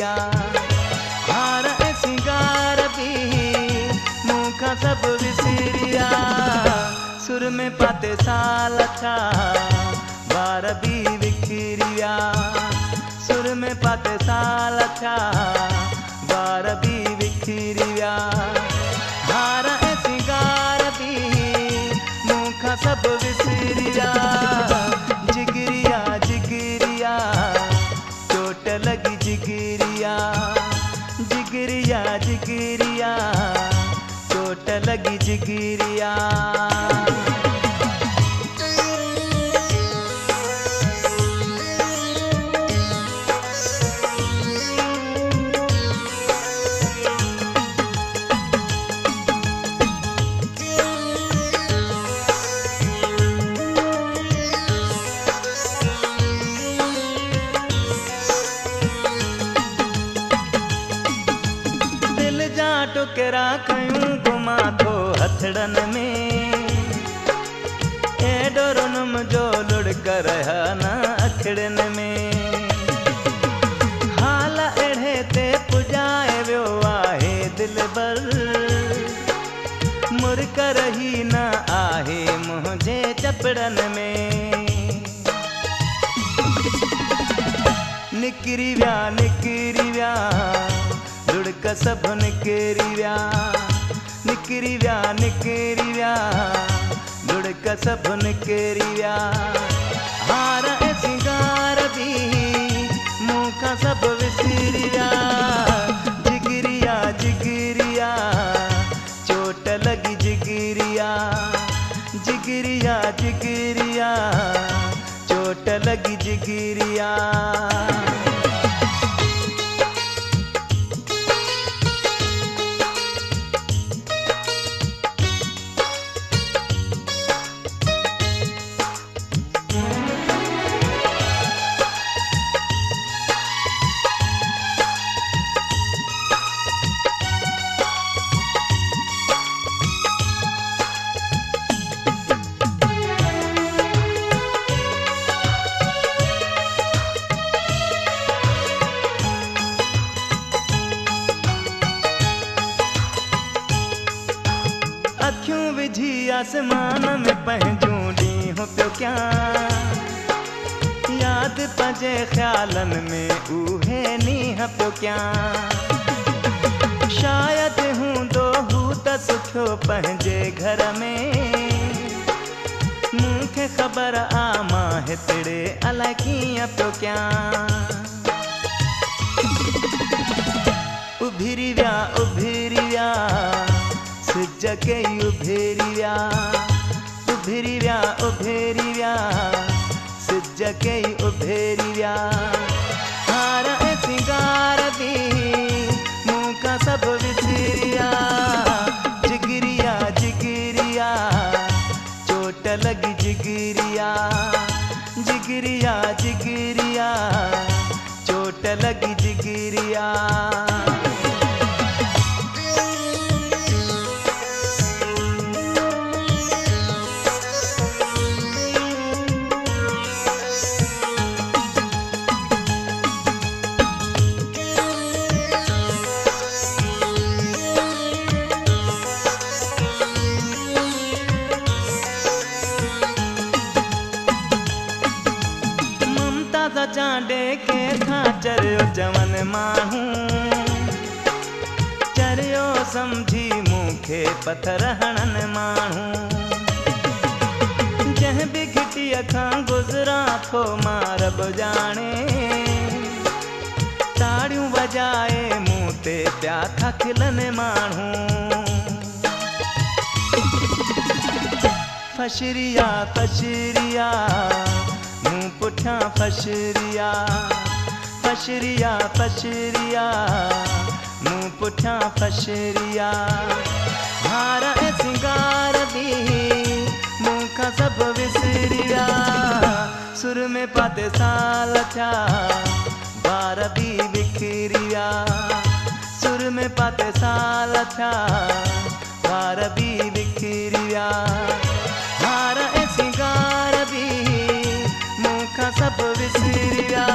विया हार ऐ सिंगार भी मुखा सब विसरिया सुर में पाते साल था बार भी विखरिया सुर में पाते साल था बार भी विखरिया हार ऐ सिंगार भी मुखा सब विसरिया जिगरिया जिगरिया चोट लगी जिगरिया जिगरिया जिगरिया चोट लगी जिगरिया टुकरा कयूं घुमा थो हथड़न में एडो रुनम जो लुढ़क रहा न अखड़न में हाल अड़े ते पुजाए वियो आहे दिल बर मुर्क रही न आहे मुझे चपड़न में निकरी व्या लुढ़क सब निकरी व्या लुढ़क सब निकरी व्या हार ऐ सिंगार भी मुखा सब विसरिया जिगरिया जिगरिया चोट लगी जिगरिया जिगरिया जिगरिया चोट लगी जिगरिया अखियूं विझी आसमान में पंहिंजूं ॾींहं पियो क्या यादि पंहिंजे ख़्यालनि में उहे नींहं पियो क्या शायदि हूंदो हू त सुठो पंहिंजे घर में मूंखे ख़बर आ मां हितड़े अलाए कीअं पियो क्या उभिरी विया सिज के उभेरी व्या सिज के उभेरी व्या हार ऐ सिंगार भी मुखा सब विसरिया जिगरिया जिगरिया चोट लगी जिगरिया जिगरिया जिगरिया चोट लगी जिगरिया चांडे के था चरियो जवन माण्हू चरियो समझी मूंखे पत्थर हणन माण्हू जंहिं बि घिटीअ खां गुज़रा थो मां रब जाने ताड़ियूं वॼाए मूं ते पिया था खिलनि माण्हू फशरिया फशरिया मूं पुठियां फशरिया फशरिया फशरिया मूं पुठियां फशरिया हार ऐ सिंगार भी मूंखां सब विसरिया सुर में पाते साल थिया बार भी विखरिया सुर में पाते साल थिया बार भी विखरिया हार ऐ सिंगार भी मूंखां सब विसरिया